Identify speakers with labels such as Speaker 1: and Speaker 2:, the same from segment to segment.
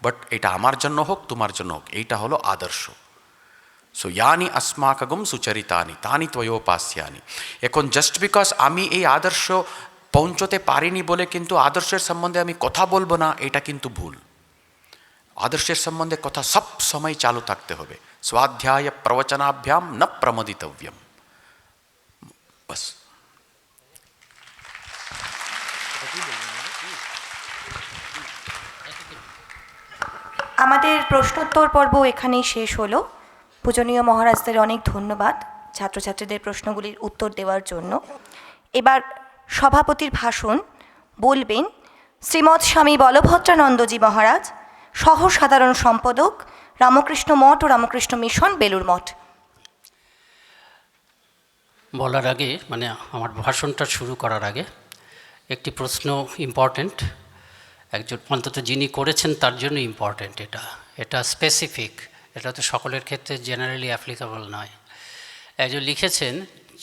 Speaker 1: But এটা আমার জন্য হোক, তোমার জন্য হোক, এইটা হলো আদর্শ। সো ইয়ানি अस्माकं সুচরিতানি তানি ত্বয়োপাস্যানি। এখন জাস্ট বিকজ আমি এই আদর্শ পৌঁছতে পারিনি বলে কিন্তু আদর্শের সম্বন্ধে আমি কথা বলবো না, এটা কিন্তু ভুল। আদর্শের সম্বন্ধে কথা সব সময় চালু থাকতে হবে। স্বাধ্যায় প্রবচনাভ্যাম ন প্রমোদিতব্যম। বাস।
Speaker 2: আমাদের প্রশ্নোত্তর পর্ব এখানেই শেষ হলো। পূজনীয় মহারাজদের অনেক ধন্যবাদ ছাত্রছাত্রীদের প্রশ্নগুলির উত্তর দেওয়ার জন্য। এবার সভাপতির ভাষণ বলবেন শ্রীমৎ স্বামী বলভদ্রানন্দজি মহারাজ, সহ সাধারণ সম্পাদক, রামকৃষ্ণ মঠ ও রামকৃষ্ণ মিশন, বেলুড় মঠ।
Speaker 3: বলার আগে, মানে আমার ভাষণটা শুরু করার আগে একটি প্রশ্ন ইম্পর্ট্যান্ট, একজন অন্তত যিনি করেছেন তার জন্য ইম্পর্ট্যান্ট। এটা স্পেসিফিক, এটা তো সকলের ক্ষেত্রে জেনারেলি অ্যাপ্লিকেবল নয়। একজন লিখেছেন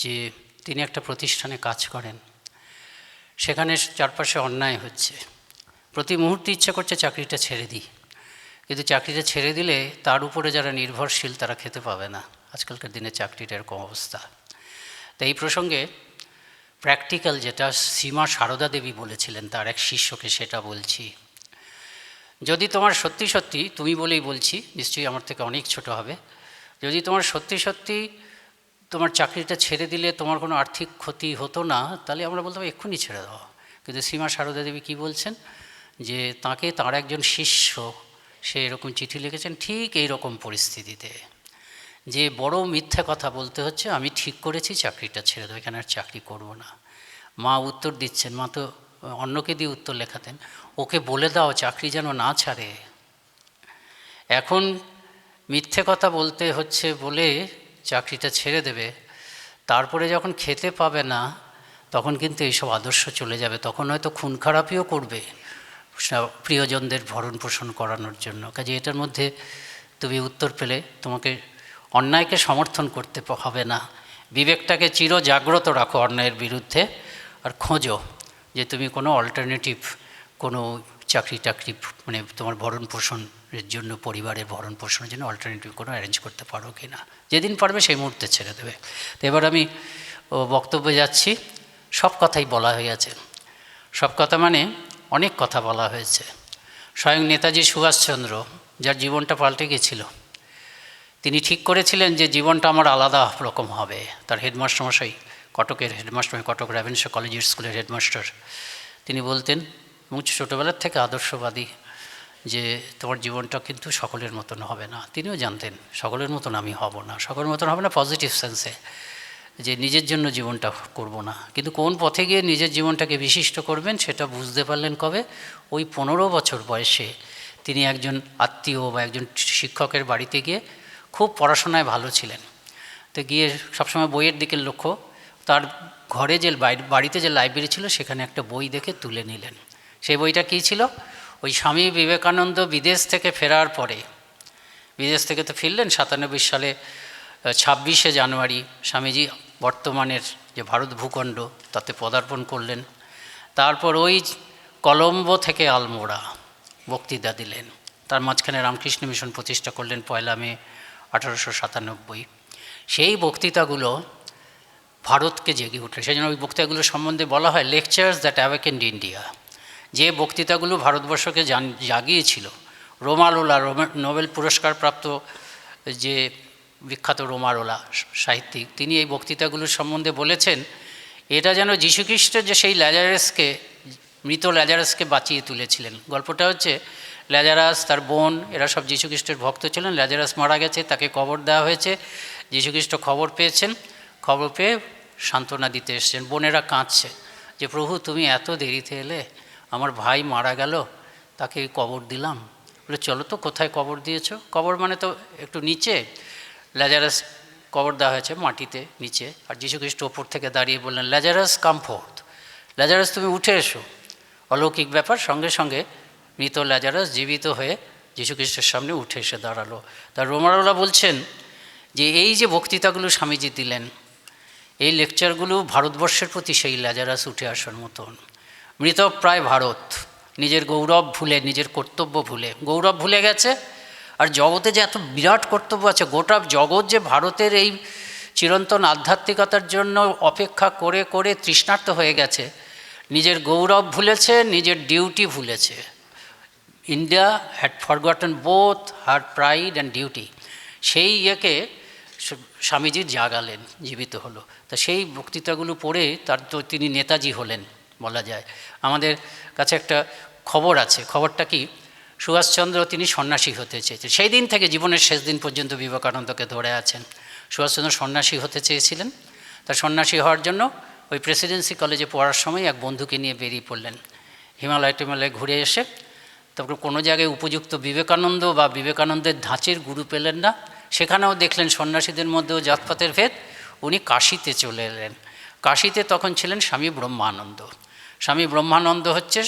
Speaker 3: যে তিনি একটা প্রতিষ্ঠানে কাজ করেন, সেখানে চারপাশে অন্যায় হচ্ছে, প্রতি মুহূর্তে ইচ্ছা করছে চাকরিটা ছেড়ে দিই, কিন্তু চাকরিটা ছেড়ে দিলে তার উপরে যারা নির্ভরশীল তারা খেতে পাবে না। আজকালকার দিনে চাকরির এরকম অবস্থা। তো এই প্রসঙ্গে প্র্যাকটিক্যাল যেটা সীমা সারদা দেবী বলেছিলেন তার এক শিষ্যকে, সেটা বলছি। যদি তোমার সত্যি সত্যি, তুমি বলেই বলছি, নিশ্চয়ই আমার থেকে অনেক ছোট হবে, যদি তোমার সত্যি সত্যি তোমার চাকরিটা ছেড়ে দিলে তোমার কোনো আর্থিক ক্ষতি হতো না, তাহলে আমরা বলতাম এক্ষুনি ছেড়ে দাও। কিন্তু সীমা সারদা দেবী কী বলছেন, যে তাকে তার একজন শিষ্য সে এরকম চিঠি লিখেছেন ঠিক এই রকম পরিস্থিতিতে, যে বড় মিথ্যা কথা বলতে হচ্ছে, আমি ঠিক করেছি চাকরিটা ছেড়ে দেবো, এখানে আর চাকরি করব না। মা উত্তর দিচ্ছেন, মা তো অন্যকে দিয়ে উত্তর লেখাতেন, ওকে বলে দাও চাকরি যেন না ছাড়ে। এখন মিথ্যে কথা বলতে হচ্ছে বলে চাকরিটা ছেড়ে দেবে, তারপরে যখন খেতে পাবে না তখন কিন্তু এইসব আদর্শ চলে যাবে, তখন হয়তো খুন খারাপিও করবে প্রিয়জনদের ভরণ পোষণ করানোর জন্য। কাজে এটার মধ্যে তুমি উত্তর পেলে, তোমাকে অন্যায়কে সমর্থন করতে হবে না, বিবেকটাকে চির জাগ্রত রাখো অন্যায়ের বিরুদ্ধে, আর খোঁজো যে তুমি কোনো অল্টারনেটিভ কোনো চাকরি টাকরি, মানে তোমার ভরণ পোষণের জন্য, পরিবারের ভরণ পোষণের জন্য অল্টারনেটিভ কোনো অ্যারেঞ্জ করতে পারো কি না। যেদিন পারবে সেই মুহূর্তে ছেড়ে দেবে। তো এবার আমি বক্তব্যে যাচ্ছি। সব কথাই বলা হয়ে গেছে, সব কথা মানে অনেক কথা বলা হয়েছে। স্বয়ং নেতাজি সুভাষচন্দ্র, যার জীবনটা পাল্টে গেছিল, তিনি ঠিক করেছিলেন যে জীবনটা আমার আলাদা রকম হবে। তার হেডমাস্টারমশাই, কটকের হেডমাস্টার, কটক রেভেনশা কলেজিয়েট স্কুলের হেডমাস্টার, তিনি বলতেন, এবং ছোটোবেলার থেকে আদর্শবাদী, যে তোমার জীবনটা কিন্তু সকলের মতন হবে না। তিনিও জানতেন সকলের মতন আমি হব না, সকলের মতন হবে না পজিটিভ সেন্সে, যে নিজের জন্য জীবনটা করব না, কিন্তু কোন পথে গিয়ে নিজের জীবনটাকে বিশিষ্ট করবেন সেটা বুঝতে পারলেন কবে, ওই 15 বছর বয়সে তিনি একজন আত্মীয় বা একজন শিক্ষকের বাড়িতে গিয়ে, খুব পড়াশোনায় ভালো ছিলেন, তো গিয়ে সবসময় বইয়ের দিকে লক্ষ্য, তার ঘরে যে বাড়িতে যে লাইব্রেরি ছিল সেখানে একটা বই দেখে তুলে নিলেন। সেই বইটা কী ছিল, ওই স্বামী বিবেকানন্দ বিদেশ থেকে ফেরার পরে, বিদেশ থেকে তো ফিরলেন 97 সালে 26শে জানুয়ারি, স্বামীজি বর্তমানের যে ভারত ভূখণ্ড তাতে পদার্পণ করলেন। তারপর ওই কলম্বো থেকে আলমোড়া বক্তৃতা দিলেন। তার মাঝখানে রামকৃষ্ণ মিশন প্রতিষ্ঠা করলেন 1 মে 1897। সেই বক্তৃতাগুলো ভারতকে জেগে উঠল। সেই জন্য ওই বক্তৃতাগুলো সম্বন্ধে বলা হয় লেকচার্স দ্যাট অ্যাওয়েকেন্ড ইন্ডিয়া। যে বক্তৃতাগুলো ভারতবর্ষকে জাগিয়েছিল। রোমালোলা, নোবেল পুরস্কার প্রাপ্ত যে বিখ্যাত রোমালোলা সাহিত্যিক, তিনি এই বক্তৃতাগুলোর সম্বন্ধে বলেছেন, এটা যেন যীশুখ্রিস্টের যে সেই ল্যাজারাসকে, মৃত ল্যাজারাসকে বাঁচিয়ে তুলেছিলেন। গল্পটা হচ্ছে, ল্যাজারাস, তার বোন, এরা সব যীশুখ্রিস্টের ভক্ত ছিলেন। ল্যাজারাস মারা গেছে, তাকে কবর দেওয়া হয়েছে। যীশুখ্রিস্ট খবর পেয়েছেন, খবর পেয়ে সান্ত্বনা দিতে এসছেন। বোনেরা কাঁদছে যে প্রভু তুমি এত দেরিতে এলে, আমার ভাই মারা গেল, তাকে কবর দিলাম। বলে চলো তো, কোথায় কবর দিয়েছো? কবর মানে তো একটু নিচে, ল্যাজারাস কবর দেওয়া হয়েছে মাটিতে নিচে, আর যীশুখ্রিস্ট ওপর থেকে দাঁড়িয়ে বললেন, ল্যাজারাস কাম ফোর্থ, ল্যাজারাস তুমি উঠে এসো। অলৌকিক ব্যাপার, সঙ্গে সঙ্গে মৃত ল্যাজারাস জীবিত হয়ে যীশুখ্রিস্টের সামনে উঠে এসে দাঁড়ালো। তার রোমারোলা বলছেন যে এই যে বক্তৃতাগুলো স্বামীজি দিলেন, এই লেকচারগুলো ভারতবর্ষের প্রতি সেই ল্যাজারাস উঠে আসার মতন। মৃতপ্রায় ভারত, নিজের গৌরব ভুলে, নিজের কর্তব্য ভুলে, গৌরব ভুলে গেছে। আর জগতে যে এত বিরাট কর্তব্য আছে, গোটা জগৎ যে ভারতের এই চিরন্তন আধ্যাত্মিকতার জন্য অপেক্ষা করে করে তৃষ্ণার্ত হয়ে গেছে, নিজের গৌরব ভুলেছে, নিজের ডিউটি ভুলেছে। India had forgotten both her pride and duty. সেই ইয়েকে স্বামীজি জাগালেন, জীবিত হলো। তা সেই বক্তৃতাগুলো পড়ে তার তো তিনি নেতাজি হলেন বলা যায়। আমাদের কাছে একটা খবর আছে, খবরটা কি, সুভাষচন্দ্র তিনি সন্ন্যাসী হতে চেয়েছেন। সেই দিন থেকে জীবনের শেষ দিন পর্যন্ত বিবেকানন্দকে ধরে আছেন। সুভাষচন্দ্র সন্ন্যাসী হতে চেয়েছিলেন। তার সন্ন্যাসী হওয়ার জন্য ওই প্রেসিডেন্সি কলেজে পড়ার সময় এক বন্ধুকে নিয়ে বেরিয়ে পড়লেন। হিমালয় টিমালয় ঘুরে এসে তারপর কোনো জায়গায় উপযুক্ত বিবেকানন্দ বা বিবেকানন্দের ধাঁচের গুরু পেলেন না। সেখানেও দেখলেন সন্ন্যাসীদের মধ্যেও জাতপাতের ভেদ। উনি কাশীতে চলে এলেন। কাশীতে তখন ছিলেন স্বামী ব্রহ্মানন্দ। স্বামী ব্রহ্মানন্দ হচ্ছে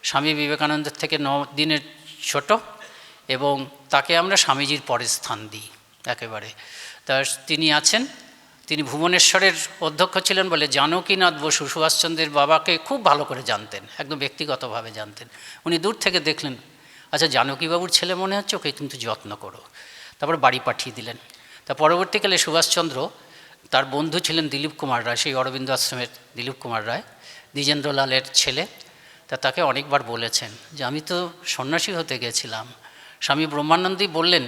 Speaker 3: স্বামী বিবেকানন্দের থেকে 9 দিনের ছোট, এবং তাকে আমরা স্বামীজির পরে স্থান দিই একেবারে। তা তিনি আছেন, তিনি ভুবনেশ্বরের অধ্যক্ষ ছিলেন বলে জানকীনাথ বসু সুভাষচন্দ্রের বাবাকে খুব ভালো করে জানতেন, একদম ব্যক্তিগতভাবে জানতেন। উনি দূর থেকে দেখলেন, আচ্ছা জানকীবাবুর ছেলে মনে হচ্ছে, ওকে কিন্তু যত্ন করো। তারপর বাড়ি পাঠিয়ে দিলেন। তা পরবর্তীকালে সুভাষচন্দ্র, তার বন্ধু ছিলেন দিলীপ কুমার রায়, সেই অরবিন্দ আশ্রমের দিলীপ কুমার রায়, দ্বিজেন্দ্রলালের ছেলে। তা তাকে অনেকবার বলেছেন যে আমি তো সন্ন্যাসী হতে গেছিলাম। স্বামী ব্রহ্মানন্দই বললেন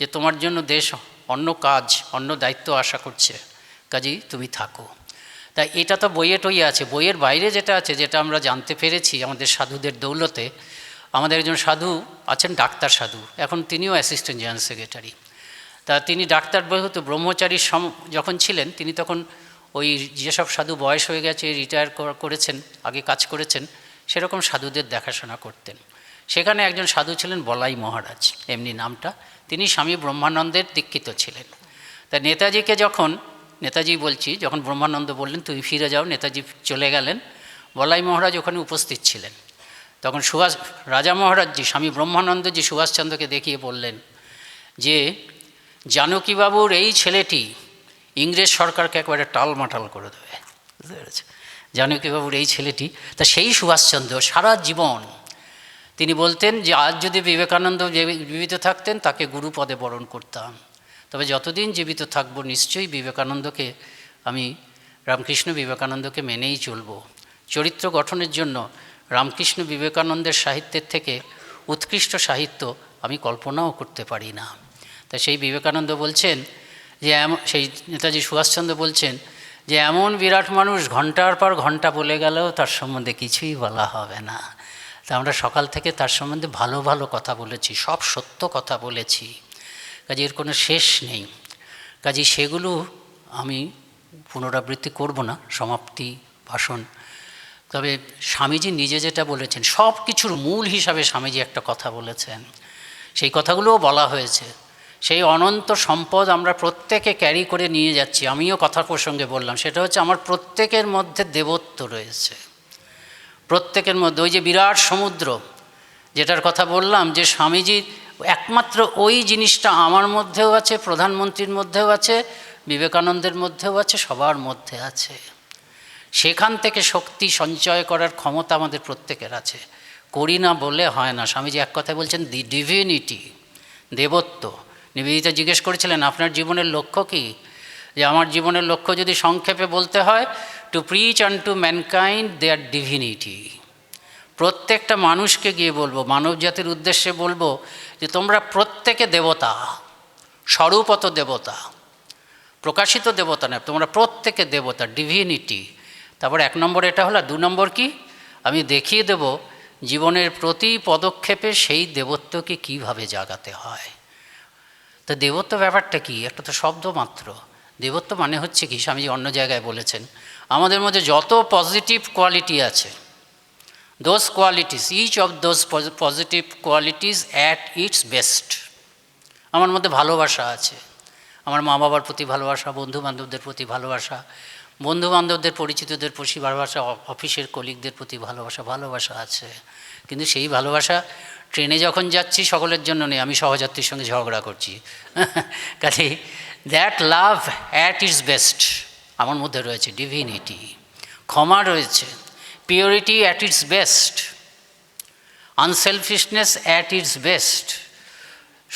Speaker 3: যে তোমার জন্য দেশ অন্য কাজ, অন্য দায়িত্ব আশা করছে, কাজেই তুমি থাকো। তাই এটা তো বইয়ে টইয়ে আছে। বইয়ের বাইরে যেটা আছে, যেটা আমরা জানতে পেরেছি আমাদের সাধুদের দৌলতে, আমাদের একজন সাধু আছেন ডাক্তার সাধু, এখন তিনিও অ্যাসিস্ট্যান্ট জেনারেল সেক্রেটারি। তা তিনি ডাক্তার যেহেতু ব্রহ্মচারীর যখন ছিলেন, তিনি তখন ওই যেসব সাধু বয়স হয়ে গেছে, রিটায়ার করেছেন, আগে কাজ করেছেন, সেরকম সাধুদের দেখাশোনা করতেন। সেখানে একজন সাধু ছিলেন বলাই মহারাজ, এমনি নামটা। তিনি স্বামী ব্রহ্মানন্দের দীক্ষিত ছিলেন। তা নেতাজিকে যখন, নেতাজি বলছি, যখন ব্রহ্মানন্দ বললেন তুমি ফিরে যাও, নেতাজি চলে গেলেন, বলাই মহারাজ ওখানে উপস্থিত ছিলেন। তখন রাজা মহারাজজি স্বামী ব্রহ্মানন্দজি সুভাষচন্দ্রকে দেখিয়ে বললেন যে জানকীবাবুর এই ছেলেটি ইংরেজ সরকারকে একবারে টালমাটাল করে দেবে, বুঝতে পেরেছে? জানকীবাবুর এই ছেলেটি। তা সেই সুভাষচন্দ্র সারা জীবন তিনি বলতেন যে আজ যদি বিবেকানন্দ জীবিত থাকতেন তাকে গুরুপদে বরণ করতাম, তবে যতদিন জীবিত থাকব নিশ্চয়ই বিবেকানন্দকে আমি, রামকৃষ্ণ বিবেকানন্দকে মেনেই চলব। চরিত্র গঠনের জন্য রামকৃষ্ণ বিবেকানন্দের সাহিত্যের থেকে উৎকৃষ্ট সাহিত্য আমি কল্পনাও করতে পারি না। তা সেই বিবেকানন্দ বলছেন যে সেই নেতাজি সুভাষচন্দ্র বলছেন যে এমন বিরাট মানুষ ঘন্টার পর ঘন্টা বলে গেলেও তার সম্বন্ধে কিছুই বলা হবে না। তা আমরা সকাল থেকে তার সম্বন্ধে ভালো ভালো কথা বলেছি, সব সত্য কথা বলেছি, কাজে এর কোনো শেষ নেই। কাজে সেগুলো আমি পুনরাবৃত্তি করব না, সমাপ্তি ভাষণ। তবে স্বামীজি নিজে যেটা বলেছেন, সব কিছুর মূল হিসাবে স্বামীজি একটা কথা বলেছেন, সেই কথাগুলোও বলা হয়েছে। সেই অনন্ত সম্পদ আমরা প্রত্যেকে ক্যারি করে নিয়ে যাচ্ছি। আমিও কথা প্রসঙ্গে বললাম, সেটা হচ্ছে আমার প্রত্যেকের মধ্যে দেবত্ব রয়েছে, প্রত্যেকের মধ্যে। ওই যে বিরাট সমুদ্র যেটার কথা বললাম, যে স্বামীজি একমাত্র ওই জিনিসটা আমার মধ্যেও আছে, প্রধানমন্ত্রীর মধ্যেও আছে, বিবেকানন্দের মধ্যেও আছে, সবার মধ্যে আছে। সেখান থেকে শক্তি সঞ্চয় করার ক্ষমতা আমাদের প্রত্যেকের আছে, করি না বলে হয় না। স্বামীজি এক কথায় বলছেন দি ডিভিনিটি, দেবত্ব। নিবেদিতা জিজ্ঞেস করেছিলেন আপনার জীবনের লক্ষ্য কী? যে আমার জীবনের লক্ষ্য যদি সংক্ষেপে বলতে হয়, to preach and to mankind their divinity. প্রত্যেকটা মানুষকে গিয়ে বলবো, মানব জাতির উদ্দেশ্যে বলবো যে তোমরা প্রত্যেকে দেবতা, স্বরূপত দেবতা, প্রকাশিত দেবতা না, তোমরা প্রত্যেকে দেবতা, ডিভিনিটি। তারপর 1 নম্বর এটা হলো। 2 নম্বর কি? আমি দেখিয়ে দেব জীবনের প্রতি পদক্ষেপে সেই দেবত্বকে কীভাবে জাগাতে হয়। তো দেবত্ব ব্যাপারটা কি? একটা তো শব্দ মাত্র। দেবত্ব মানে হচ্ছে কি, স্বামীজি অন্য জায়গায় বলেছেন, আমাদের মধ্যে যত পজিটিভ কোয়ালিটি আছে, those qualities, each of those positive qualities at its best. আমার মধ্যে ভালোবাসা আছে, আমার মা বাবার প্রতি ভালোবাসা, বন্ধু বান্ধবদের প্রতি ভালোবাসা, বন্ধু বান্ধবদের পরিচিতদের প্রতি ভালোবাসা, অফিসের কলিগদের প্রতি ভালোবাসা আছে। কিন্তু সেই ভালোবাসা ট্রেনে যখন যাচ্ছি সকলের জন্য নেই, আমি সহযাত্রীর সঙ্গে ঝগড়া করছি। কাজে that love at its best আমার মধ্যে রয়েছে। ডিভিনিটি, ক্ষমা রয়েছে, purity at its best, unselfishness at its best.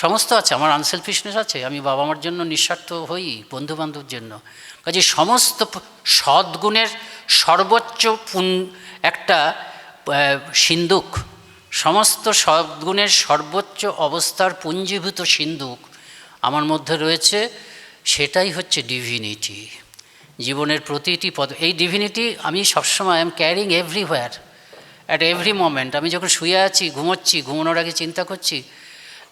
Speaker 3: সমস্ত আছে, আমার আনসেলফিশনেস আছে, আমি বাবা মার জন্য নিঃস্বার্থ হই, বন্ধুবান্ধবের জন্য। কাজে সমস্ত সদ্গুণের সর্বোচ্চ একটা সিন্ধুক, সমস্ত সদ্গুণের সর্বোচ্চ অবস্থার পুঞ্জীভূত সিন্ধুক আমার মধ্যে রয়েছে, সেটাই হচ্ছে ডিভিনিটি। জীবনের প্রতিটি পদ, এই ডিভিনিটি আমি সবসময় I am carrying everywhere, at every moment. আমি যখন শুয়ে আছি, ঘুমোচ্ছি, ঘুমানোর আগে চিন্তা করছি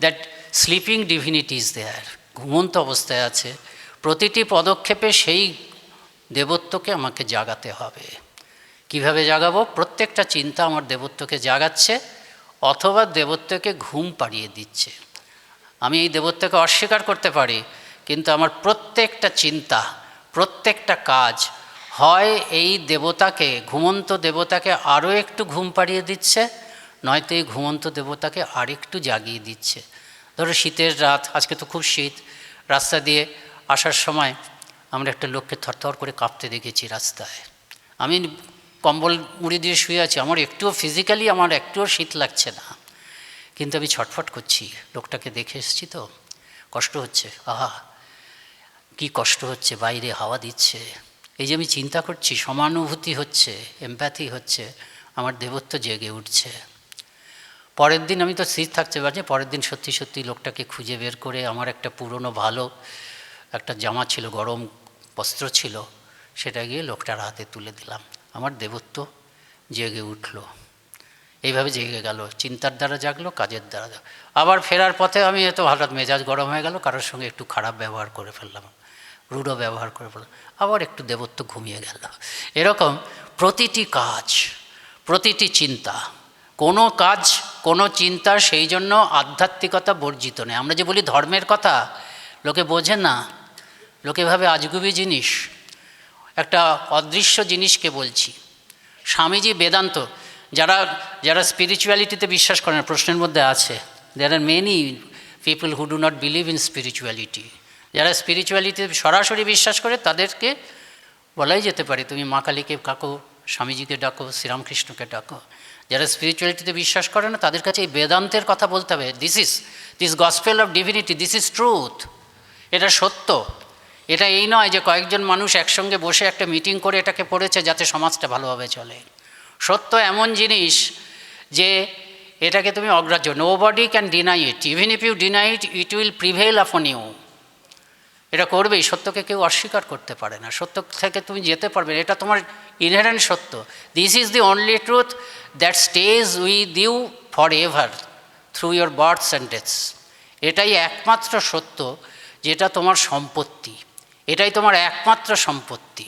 Speaker 3: that sleeping divinity is there, ঘুমন্ত অবস্থায় আছে। প্রতিটি পদক্ষেপে সেই দেবত্বকে আমাকে জাগাতে হবে। কিভাবে জাগাবো? প্রত্যেকটা চিন্তা আমার দেবত্বকে জাগাচ্ছে অথবা দেবত্বকে ঘুম পাড়িয়ে দিচ্ছে। আমি এই দেবত্বকে অস্বীকার করতে পারি, কিন্তু আমার প্রত্যেকটা চিন্তা, প্রত্যেকটা কাজ হয় এই দেবতাকে, ঘুমন্ত দেবতাকে আরও একটু ঘুম পাড়িয়ে দিচ্ছে, নয়তো এই ঘুমন্ত দেবতাকে আরেকটু জাগিয়ে দিচ্ছে। ধরো শীতের রাত, আজকে তো খুব শীত, রাস্তা দিয়ে আসার সময় আমরা একটা লোককে থরথর করে কাঁপতে দেখেছি রাস্তায়। আমি কম্বল মুড়ি দিয়ে শুয়ে আছি, আমার একটুও ফিজিক্যালি আমার একটুও শীত লাগছে না, কিন্তু আমি ছটফট করছি। লোকটাকে দেখে এসেছি তো, কষ্ট হচ্ছে, আহা কি কষ্ট হচ্ছে, বাইরে হাওয়া দিচ্ছে। এই যে আমি চিন্তা করছি, সমানুভূতি হচ্ছে, এমপ্যাথি হচ্ছে, আমার দেবত্ব জেগে উঠছে। পরের দিন আমি তো স্থির থাকতে পারছি, পরের দিন সত্যি সত্যি লোকটাকে খুঁজে বের করে, আমার একটা পুরনো ভালো একটা জামা ছিল, গরম বস্ত্র ছিল, সেটা গিয়ে লোকটার হাতে তুলে দিলাম। আমার দেবত্ব জেগে উঠল। এইভাবে জেগে গেল, চিন্তার দ্বারা জাগলো, কাজের দ্বারা। আবার ফেরার পথে আমি এত হঠাৎ মেজাজ গরম হয়ে গেল, কারোর সঙ্গে একটু খারাপ ব্যবহার করে ফেললাম, রূঢ় ব্যবহার করে ফেললাম, আবার একটু দেবত্ব ঘুমিয়ে গেল। এরকম প্রতিটি কাজ, প্রতিটি চিন্তা, কোনো কাজ, কোনো চিন্তা সেই জন্য আধ্যাত্মিকতা বর্জিত নেই। আমরা যে বলি ধর্মের কথা, লোকে বোঝে না, লোকে ভাবে আজগুবি জিনিস। একটা অদৃশ্য জিনিসকে বলছি, স্বামীজি বেদান্ত, যারা যারা স্পিরিচুয়ালিটিতে বিশ্বাস করেন, প্রশ্নের মধ্যে আছে, there are many people who do not believe in spirituality. যারা স্পিরিচুয়ালিটিতে সরাসরি বিশ্বাস করে তাদেরকে বলাই যেতে পারে, তুমি মা কালীকে ডাকো, স্বামীজিকে ডাকো, শ্রীরামকৃষ্ণকে ডাকো। যারা স্পিরিচুয়ালিটিতে বিশ্বাস করে না, তাদের কাছে এই বেদান্তের কথা বলতে হবে। This gospel of divinity, this is truth, এটা সত্য। এটা এই নয় যে কয়েকজন মানুষ একসঙ্গে বসে একটা মিটিং করে এটাকে পড়েছে যাতে সমাজটা ভালোভাবে চলে। সত্য এমন জিনিস যে এটাকে তুমি অগ্রাহ্য, nobody can deny it, even if you deny it, it will prevail upon you. এটা করবেই, সত্যকে কেউ অস্বীকার করতে পারে না, সত্য থেকে তুমি যেতে পারবে, এটা তোমার ইনহেরেন্ট সত্য। This is the only truth that stays with you forever through your births and deaths. এটাই একমাত্র সত্য, যেটা তোমার সম্পত্তি, এটাই তোমার একমাত্র সম্পত্তি।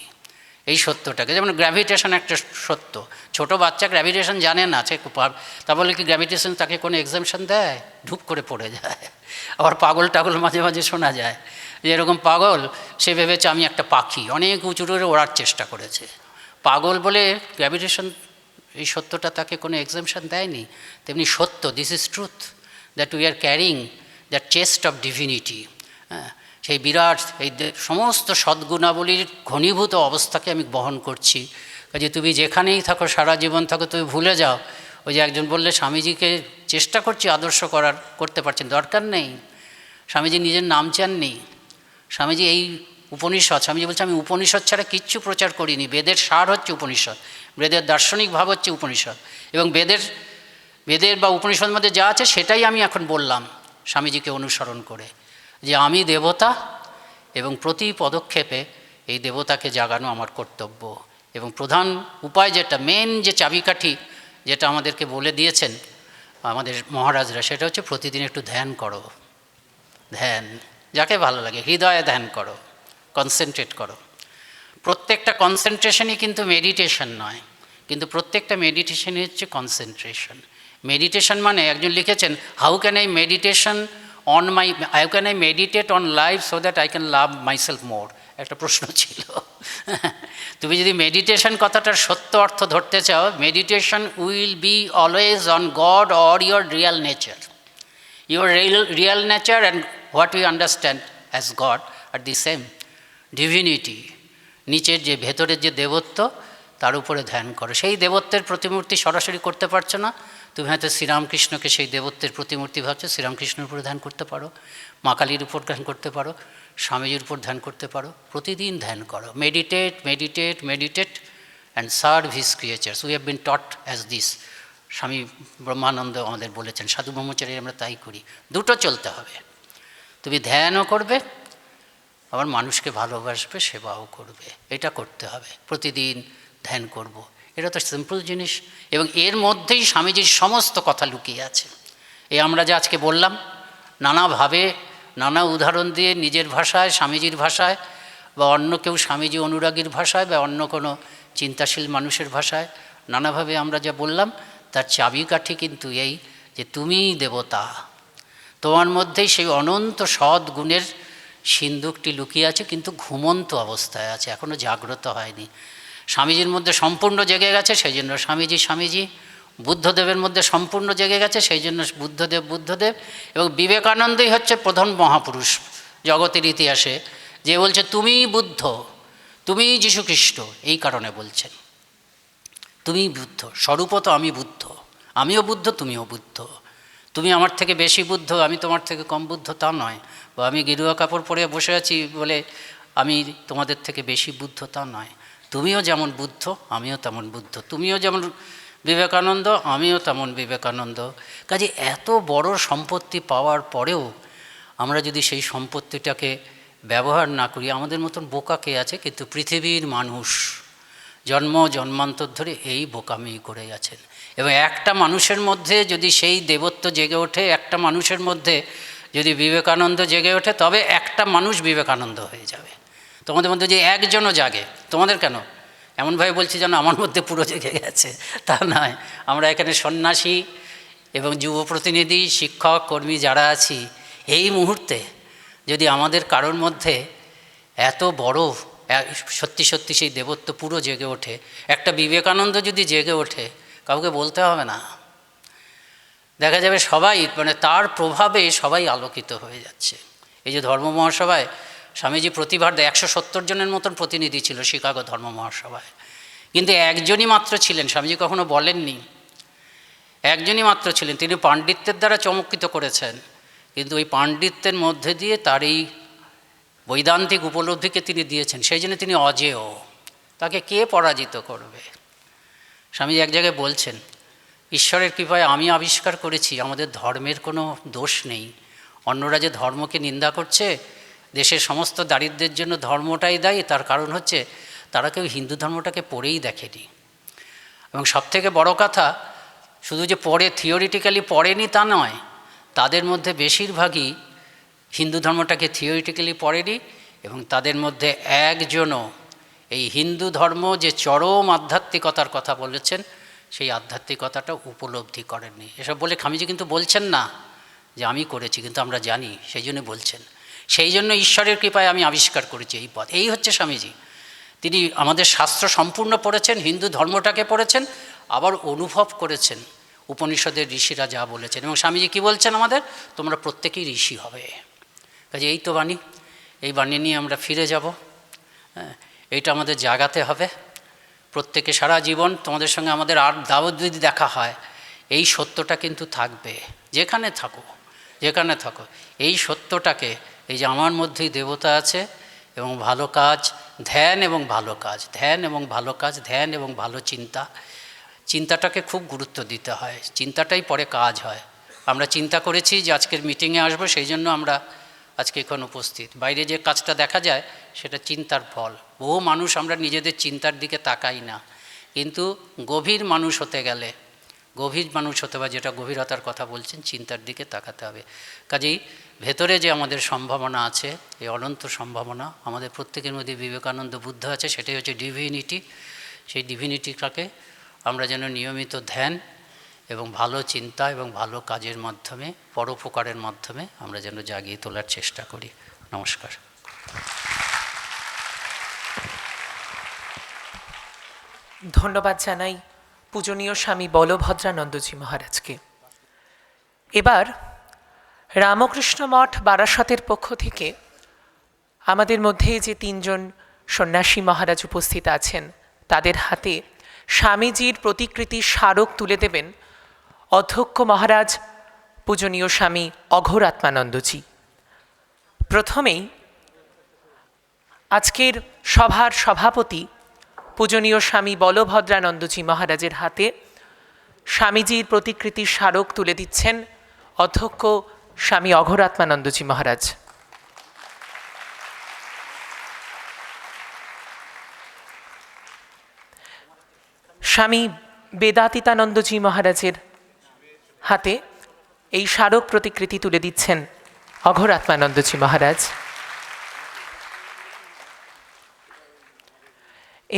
Speaker 3: এই সত্যটাকে, যেমন গ্র্যাভিটেশন একটা সত্য, ছোট বাচ্চা গ্র্যাভিটেশন জানে না, তা বলে কি গ্র্যাভিটেশন তাকে কোনো এক্সামশন দেয়? ঢুপ করে পড়ে যায়। আবার পাগল টাগল মাঝে মাঝে শোনা যায়, যে এরকম পাগল, সে ভেবেছে আমি একটা পাখি, অনেক উঁচু করে ওড়ার চেষ্টা করেছে, পাগল বলে গ্র্যাভিটেশন এই সত্যটা তাকে কোনো এক্সামশন দেয়নি। তেমনি সত্য, this is truth that we are carrying that chest of divinity. হ্যাঁ, সেই বিরাট এই সমস্ত সদ্গুণাবলীর ঘনীভূত অবস্থাকে আমি বহন করছি। কাজে তুমি যেখানেই থাকো, সারা জীবন থাকো, তুমি ভুলে যাও। ওই যে একজন বললে স্বামীজিকে চেষ্টা করছি আদর্শ করতে পারছেন, দরকার নেই। স্বামীজি নিজের নাম চাননি, স্বামীজি এই উপনিষদ, স্বামীজি বলছে আমি উপনিষদ ছাড়া কিচ্ছু প্রচার করিনি, বেদের সার হচ্ছে উপনিষদ, বেদের দার্শনিক ভাব হচ্ছে উপনিষদ, এবং বেদের বা উপনিষদের মধ্যে যা আছে সেটাই আমি এখন বললাম স্বামীজিকে অনুসরণ করে, যে আমি দেবতা এবং প্রতি পদক্ষেপে এই দেবতাকে জাগানো আমার কর্তব্য। এবং প্রধান উপায় যেটা, মেন যে চাবিকাঠি যেটা আমাদেরকে বলে দিয়েছেন আমাদের মহারাজরা, সেটা হচ্ছে প্রতিদিন একটু ধ্যান করো। ধ্যান যাকে ভালো লাগে, হৃদয়ে ধ্যান করো, কনসেন্ট্রেট করো। প্রত্যেকটা কনসেন্ট্রেশনই কিন্তু মেডিটেশন নয়, কিন্তু প্রত্যেকটা মেডিটেশনই হচ্ছে কনসেন্ট্রেশন। মেডিটেশন মানে, একজন লিখেছেন, how can I meditate on life so that I can love myself more, একটা প্রশ্ন ছিল। তুমি যদি মেডিটেশন কথাটার সত্য অর্থ ধরতে চাও, meditation will be always on god or your Real nature. Your real nature and what we understand as God are the same. Divinity, নিচের যে ভেতরের যে দেবত্ব, তার উপরে ধ্যান করো। সেই দেবত্বের প্রতিমূর্তি সরাসরি করতে পারছো না, তুমি হয়তো শ্রীরামকৃষ্ণকে সেই দেবত্বের প্রতিমূর্তি ভাবছো, শ্রীরামকৃষ্ণের উপর ধ্যান করতে পারো, মা কালীর উপর ধ্যান করতে পারো, স্বামীজির উপর ধ্যান করতে পারো। প্রতিদিন ধ্যান করো, meditate meditate meditate and serve his creatures. We have been taught as this. স্বামী ব্রহ্মানন্দ আমাদের বলেছেন, সাধু ব্রহ্মচারী আমরা তাই করি। দুটো চলতে হবে, তুমি ধ্যানও করবে, আবার মানুষকে ভালোবাসবে, সেবাও করবে। এটা করতে হবে, প্রতিদিন ধ্যান করব। এটা তো সিম্পল জিনিস, এবং এর মধ্যেই স্বামীজির সমস্ত কথা লুকিয়ে আছে। এই আমরা যে আজকে বললাম, নানাভাবে নানা উদাহরণ দিয়ে নিজের ভাষায়, স্বামীজির ভাষায়, বা অন্য কেউ স্বামীজি অনুরাগীর ভাষায়, বা অন্য কোনো চিন্তাশীল মানুষের ভাষায় নানাভাবে আমরা যা বললাম, তার চাবিকাঠি কিন্তু এই যে তুমিই দেবতা, তোমার মধ্যেই সেই অনন্ত সৎ গুণের সিন্দুকটি লুকিয়ে আছে, কিন্তু ঘুমন্ত অবস্থায় আছে, এখনও জাগ্রত হয়নি। স্বামীজির মধ্যে সম্পূর্ণ জেগে গেছে, সেই জন্য স্বামীজি। বুদ্ধদেবের মধ্যে সম্পূর্ণ জেগে গেছে, সেই জন্য বুদ্ধদেব। এবং বিবেকানন্দই হচ্ছে প্রধান মহাপুরুষ জগতের ইতিহাসে, যে বলছে তুমিই বুদ্ধ, তুমিই যীশুখ্রিস্ট। এই কারণে বলছেন তুমিই বুদ্ধ, স্বরূপত আমি বুদ্ধ, আমিও বুদ্ধ, তুমিও বুদ্ধ। তুমি আমার থেকে বেশি বুদ্ধ, আমি তোমার থেকে কম বুদ্ধ তা নয়, বা আমি গেরুয়া কাপড় পরে বসে আছি বলে আমি তোমাদের থেকে বেশি বুদ্ধ তা নয়। তুমিও যেমন বুদ্ধ, আমিও তেমন বুদ্ধ। তুমিও যেমন বিবেকানন্দ, আমিও তেমন বিবেকানন্দ। কাজে এত বড় সম্পত্তি পাওয়ার পরেও আমরা যদি সেই সম্পত্তিটাকে ব্যবহার না করি, আমাদের মতন বোকা কে আছে? কিন্তু পৃথিবীর মানুষ জন্মান্তর ধরে এই বোকামি করে গেছেন। এবং একটা মানুষের মধ্যে যদি সেই দেবত্ব জেগে ওঠে, একটা মানুষের মধ্যে যদি বিবেকানন্দ জেগে ওঠে, তবে একটা মানুষ বিবেকানন্দ হয়ে যাবে। তোমাদের মধ্যে যে একজনও জাগে, তোমাদের কেন এমনভাবে বলছি যেন আমার মধ্যে পুরো জেগে গেছে, তা নয়। আমরা এখানে সন্ন্যাসী এবং যুব প্রতিনিধি, শিক্ষক, কর্মী যারা আছি, এই মুহূর্তে যদি আমাদের কারোর মধ্যে এত বড় সত্যি সত্যি সেই দেবত্ব পুরো জেগে ওঠে, একটা বিবেকানন্দ যদি জেগে ওঠে, কাউকে বলতে হবে না, দেখা যাবে সবাই মানে তার প্রভাবে সবাই আলোকিত হয়ে যাচ্ছে। এই যে ধর্ম মহাসভায় স্বামীজি প্রতিভার 170 জনের মতন প্রতিনিধি ছিল শিকাগো ধর্ম মহাসভায়, কিন্তু একজনই মাত্র ছিলেন, স্বামীজি কখনো বলেননি, একজনই মাত্র ছিলেন, তিনি পাণ্ডিত্যের দ্বারা চমৎকৃত করেছেন, কিন্তু ওই পাণ্ডিত্যের মধ্যে দিয়ে তার এই বৈদান্তিক উপলব্ধিকে তিনি দিয়েছেন, সেই জন্য তিনি অজেয়, তাকে কে পরাজিত করবে? স্বামীজি এক জায়গায় বলছেন, ঈশ্বরের কৃপায় আমি আবিষ্কার করেছি আমাদের ধর্মের কোনো দোষ নেই। অন্যরা যে ধর্মকে নিন্দা করছে, দেশের সমস্ত দারিদ্র্যের জন্য ধর্মটাই দায়ী, তার কারণ হচ্ছে তারা কেউ হিন্দু ধর্মটাকে পড়েই দেখেনি। এবং সবথেকে বড় কথা, শুধু যে পড়ে থিওরিটিক্যালি পড়েনি তা নয়, তাদের মধ্যে বেশিরভাগই হিন্দু ধর্মটাকে থিওরিটিক্যালি পড়েনি, এবং তাদের মধ্যে একজনও এই হিন্দু ধর্ম যে চরম আধ্যাত্মিকতার কথা বলেছেন, সেই আধ্যাত্মিকতাটা উপলব্ধি করেননি। এসব বলে স্বামীজি কিন্তু বলছেন না যে আমি করেছি, কিন্তু আমরা জানি, সেই জন্য বলছেন, সেই জন্য ঈশ্বরের কৃপায় আমি আবিষ্কার করেছি এই পথ। এই হচ্ছে স্বামীজি। তিনি আমাদের শাস্ত্র সম্পূর্ণ পড়েছেন, হিন্দু ধর্মটাকে পড়েছেন, আবার অনুভব করেছেন উপনিষদের ঋষিরা যা বলেছেন। এবং স্বামীজি কী বলছেন আমাদের? তোমরা প্রত্যেকেই ঋষি হবে। কাজে এই তো বাণী, এই বাণী নিয়ে আমরা ফিরে যাব। হ্যাঁ, এইটা আমাদের জাগাতে হবে প্রত্যেকে সারা জীবন। তোমাদের সঙ্গে আমাদের আর দাওয়াত যদি দেখা হয়, এই সত্যটা কিন্তু থাকবে, যেখানে থাকো, যেখানে থাকো, এই সত্যটাকে, এই যে আমার মধ্যেই দেবতা আছে, এবং ভালো কাজ, ধ্যান এবং ভালো কাজ, ধ্যান এবং ভালো কাজ, ধ্যান এবং ভালো চিন্তা, চিন্তাটাকে খুব গুরুত্ব দিতে হয়, চিন্তাটাই পরে কাজ হয়। আমরা চিন্তা করেছি যে আজকের মিটিংয়ে আসবো, সেই জন্য আমরা আজকে এখানে উপস্থিত। বাইরে যে কাজটা দেখা যায় সেটা চিন্তার ফল। বহু মানুষ আমরা নিজেদের চিন্তার দিকে তাকাই না, কিন্তু গভীর মানুষ হতে গেলে, গভীর মানুষ হতে হবে, যেটা গভীরতার কথা বলছেন, চিন্তার দিকে তাকাতে হবে। কাজেই ভেতরে যে আমাদের সম্ভাবনা আছে, এই অনন্ত সম্ভাবনা, আমাদের প্রত্যেকের মধ্যে বিবেকানন্দ বুদ্ধ আছে, সেটাই হচ্ছে ডিভিনিটি। সেই ডিভিনিটিটাকে আমরা যেন নিয়মিত ধ্যান এবং ভালো চিন্তা এবং ভালো কাজের মাধ্যমে, পরোপকারের মাধ্যমে আমরা যেন জাগিয়ে তোলার চেষ্টা করি। নমস্কার।
Speaker 4: ধন্যবাদ জানাই পূজনীয় স্বামী বলভদ্রানন্দজি মহারাজকে। এবার রামকৃষ্ণ মঠ বারাসতের পক্ষ থেকে আমাদের মধ্যে যে 3 জন সন্ন্যাসী মহারাজ উপস্থিত আছেন, তাদের হাতে স্বামীজির প্রতিকৃতির স্মারক তুলে দেবেন অধ্যক্ষ মহারাজ পূজনীয় স্বামী অঘোরাত্মানন্দজি। প্রথমেই আজকের সভার সভাপতি পূজনীয় স্বামী বলভদ্রানন্দজি মহারাজের হাতে স্বামীজির প্রতিকৃতির স্মারক তুলে দিচ্ছেন অধ্যক্ষ স্বামী অঘোরাত্মানন্দজি মহারাজ। স্বামী বেদাতীতানন্দজি মহারাজের হাতে এই স্মারক প্রতিকৃতি তুলে দিচ্ছেন অঘোরাত্মানন্দজি মহারাজ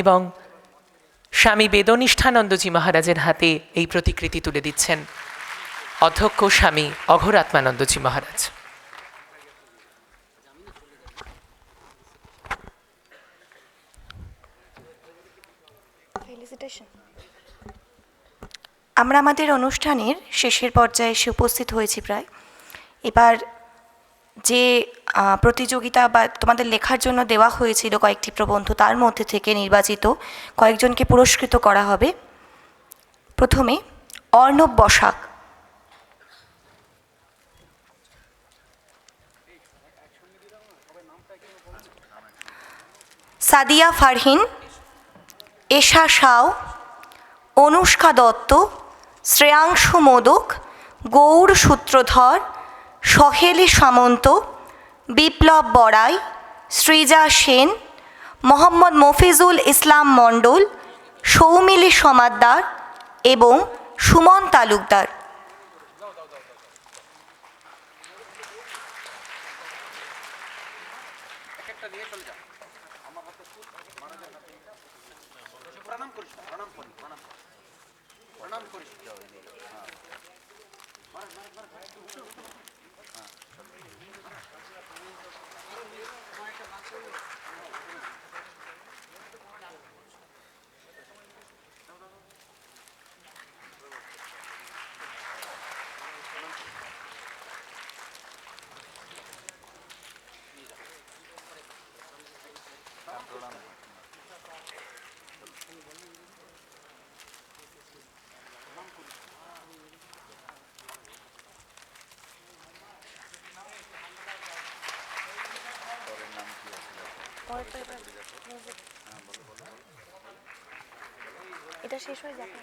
Speaker 4: এবং স্বামী বেদনিষ্ঠানন্দজি মহারাজের হাতে এই প্রতিকৃতি তুলে দিচ্ছেন অধ্যক্ষ স্বামী অঘোরাত্মানন্দজি মহারাজ।
Speaker 2: আমরা আমাদের অনুষ্ঠানের শেষের পর্যায়ে এসে উপস্থিত হয়েছি প্রায়। এবার যে প্রতিযোগিতা বা তোমাদের লেখার জন্য দেওয়া হয়েছিল কয়েকটি প্রবন্ধ, তার মধ্যে থেকে নির্বাচিত কয়েকজনকে পুরস্কৃত করা হবে। প্রথমে অর্ণব বসাক। সাদিয়া ফারহিন, এশা সাউ, অনুষ্কা দত্ত, শ্রেয়াংশু মোদক, গৌর সূত্রধর, সহেলি সামন্ত, বিপ্লব বড়াই, সৃজা সেন, মোহাম্মদ মফিজুল ইসলাম মণ্ডল, সৌমিলি সমাদ্দার এবং সুমন তালুকদার। এটা শেষ হয়ে যাবে।